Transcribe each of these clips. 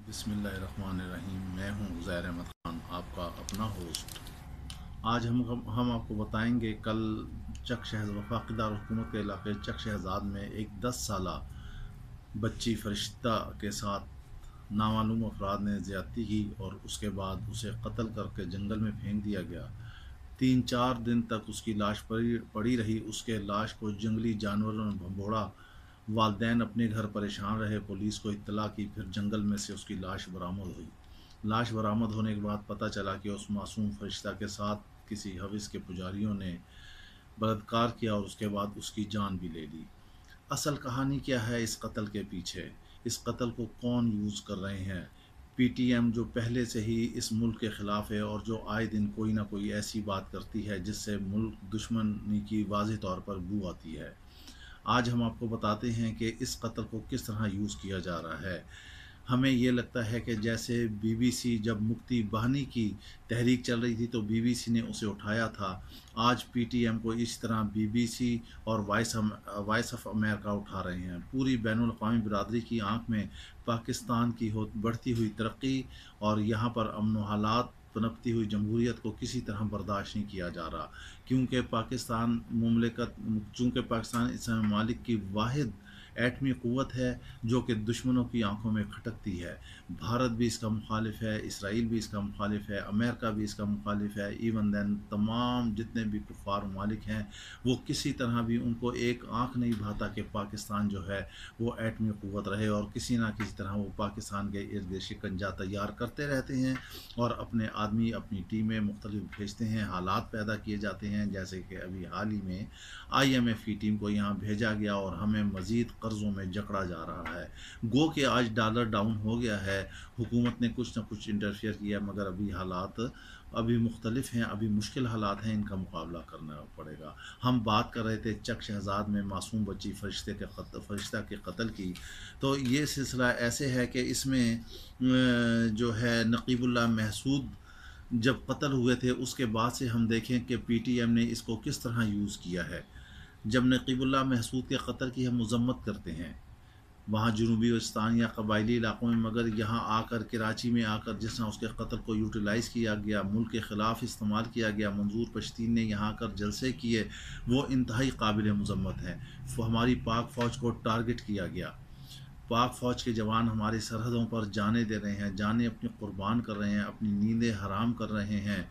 बिस्मिल्लाहिर्रहमानिर्रहीम। मैं हूं उज़ैर अहमद ख़ान, आपका अपना होस्ट। आज हम आपको बताएंगे कल वफाकी दारुल-हुकूमत के इलाके चक शहजाद में एक 10 साला बच्ची फरिश्ता के साथ नामालूम अफराद ने ज़्यादती की और उसके बाद उसे कत्ल करके जंगल में फेंक दिया गया। 3-4 दिन तक उसकी लाश पड़ी रही। उसके लाश को जंगली जानवरों ने भंबोड़ा। वालिदैन अपने घर परेशान रहे, पुलिस को इत्तला की, फिर जंगल में से उसकी लाश बरामद हुई। लाश बरामद होने के बाद पता चला कि उस मासूम फरिश्ता के साथ किसी हविस के पुजारियों ने बलात्कार किया और उसके बाद उसकी जान भी ले ली। असल कहानी क्या है इस कत्ल के पीछे? इस कत्ल को कौन यूज़ कर रहे हैं? पीटीएम जो पहले से ही इस मुल्क के ख़िलाफ़ है और जो आए दिन कोई ना कोई ऐसी बात करती है जिससे मुल्क दुश्मनी की वाज़ेह तौर पर बू आती है। आज हम आपको बताते हैं कि इस कत्ल को किस तरह यूज़ किया जा रहा है। हमें ये लगता है कि जैसे बीबीसी जब मुक्ति बहानी की तहरीक चल रही थी तो बीबीसी ने उसे उठाया था, आज पीटीएम को इस तरह बीबीसी और वॉइस ऑफ अमेरिका उठा रहे हैं। पूरी बैनुल अक़वामी बिरादरी की आंख में पाकिस्तान की बढ़ती हुई तरक्की और यहाँ पर अमन हालात, पनपती हुई जमहूरियत को किसी तरह बर्दाश्त नहीं किया जा रहा, क्योंकि पाकिस्तान इस्लामी ममालिक की वाहिद एटमी क़ुव्वत है जो कि दुश्मनों की आंखों में खटकती है। भारत भी इसका मुखालिफ है, इसराइल भी इसका मुखालिफ है, अमेरिका भी इसका मुखालिफ है। इवन दैन तमाम जितने भी कुफ़ार ममालिक हैं वो किसी तरह भी उनको एक आँख नहीं भाता कि पाकिस्तान जो है वो एटमी क़ुव्वत रहे, और किसी ना किसी तरह वो पाकिस्तान के इर्द गिर्द शिकंजा तैयार करते रहते हैं और अपने आदमी अपनी टीमें मुख्तलिफ भेजते हैं, हालात पैदा किए जाते हैं। जैसे कि अभी हाल ही में IMF की टीम को यहाँ भेजा गया और हमें मज़ीद कर्ज़ों में जकड़ा जा रहा है। गो कि आज डॉलर डाउन हो गया है, हुकूमत ने कुछ ना कुछ इंटरफियर किया, मगर अभी हालात अभी मुख्तलिफ हैं, अभी मुश्किल हालात हैं, इनका मुकाबला करना पड़ेगा। हम बात कर रहे थे चक शहजाद में मासूम बच्ची फरिश्ता के कत्ल की, तो ये सिलसिला ऐसे है कि इसमें जो है नकीबुल्लाह महसूद जब कत्ल हुए थे उसके बाद से हम देखें कि पीटीएम ने इसको किस तरह यूज़ किया है। जब नकीबुल्लाह महसूद के कत्ल की हम मज़म्मत करते हैं वहाँ जनूबी वस्तान या कबायली इलाक़ों में, मगर यहाँ आकर कराची में आकर जिस तरह उसके कत्ल को यूटिलाइज़ किया गया, मुल्क के ख़िलाफ़ इस्तेमाल किया गया, मंजूर पश्तीन ने यहाँ आकर जलसे किए, वो इंतहाई काबिल मज़म्मत है। हमारी पाक फ़ौज को टारगेट किया गया। पाक फ़ौज के जवान हमारी सरहदों पर जाने दे रहे हैं, जाने अपनी कुर्बान कर रहे हैं, अपनी नींदें हराम कर रहे हैं।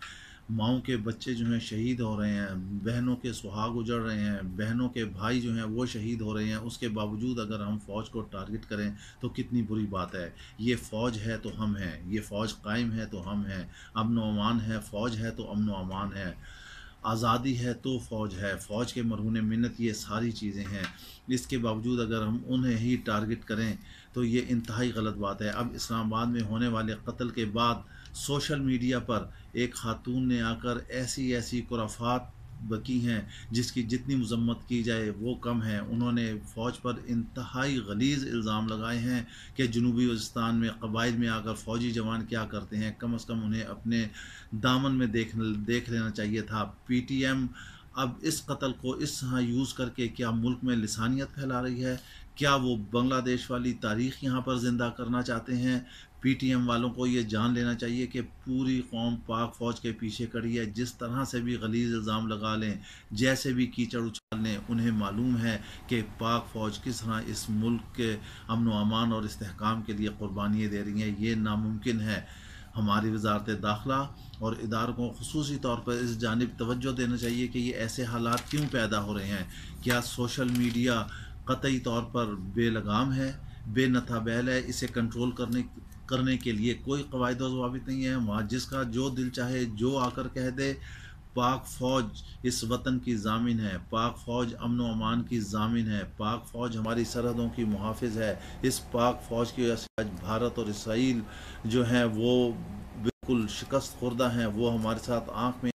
माओं के बच्चे जो हैं शहीद हो रहे हैं, बहनों के सुहाग उजड़ रहे हैं, बहनों के भाई जो हैं वो शहीद हो रहे हैं। उसके बावजूद अगर हम फ़ौज को टारगेट करें तो कितनी बुरी बात है। ये फ़ौज है तो हम हैं, ये फ़ौज कायम है तो हम हैं, अमन व अमान है, फ़ौज है तो अमन व अमान है, आज़ादी है तो फ़ौज है, फ़ौज के मरहून मिन्नत, ये सारी चीज़ें हैं। इसके बावजूद अगर हम उन्हें ही टारगेट करें तो ये इंतहाई गलत बात है। अब इस्लामाबाद में होने वाले कत्ल के बाद सोशल मीडिया पर एक खातून ने आकर ऐसी ऐसी खुराफात बकी हैं जिसकी जितनी मजम्मत की जाए वो कम है। उन्होंने फ़ौज पर इंतहाई गलीज़ इल्ज़ाम लगाए हैं कि जनूबी वज़िस्तान में कबाइल में आकर फ़ौजी जवान क्या करते हैं, कम अज़ कम उन्हें अपने दामन में देख लेना चाहिए था। पीटीएम अब इस कत्ल को इस तरह यूज़ करके क्या मुल्क में लिसानियत फैला रही है? क्या वो बांग्लादेश वाली तारीख़ यहाँ पर ज़िंदा करना चाहते हैं? पीटीएम वालों को ये जान लेना चाहिए कि पूरी कौम पाक फ़ौज के पीछे खड़ी है। जिस तरह से भी गलीज़ इल्ज़ाम लगा लें, जैसे भी कीचड़ उछाल लें, उन्हें मालूम है कि पाक फ़ौज किस तरह इस मुल्क के अमन व अमान और इस्तेहकाम के लिए क़ुरबानियाँ दे रही हैं। ये नामुमकिन है। हमारी वज़ारत दाखिला और इदारों को ख़ुसूसी तौर पर इस जानिब तवज्जो देना चाहिए कि ये ऐसे हालात क्यों पैदा हो रहे हैं। क्या सोशल मीडिया क़तई तौर पर बेलगाम है, बेनताबैल है? इसे कंट्रोल करने के लिए कोई क़वायद व ज़वाबित नहीं है। वहाँ जिसका जो दिल चाहे जो आकर कह दे। पाक फ़ौज इस वतन की ज़ामिन है, पाक फ़ौज अमन व अमान की ज़ामिन है, पाक फ़ौज हमारी सरहदों की मुहाफ़िज़ है। इस पाक फ़ौज की वजह से आज भारत और इसराइल जो हैं वो बिल्कुल शिकस्त खुर्दा हैं, वो हमारे साथ आँख में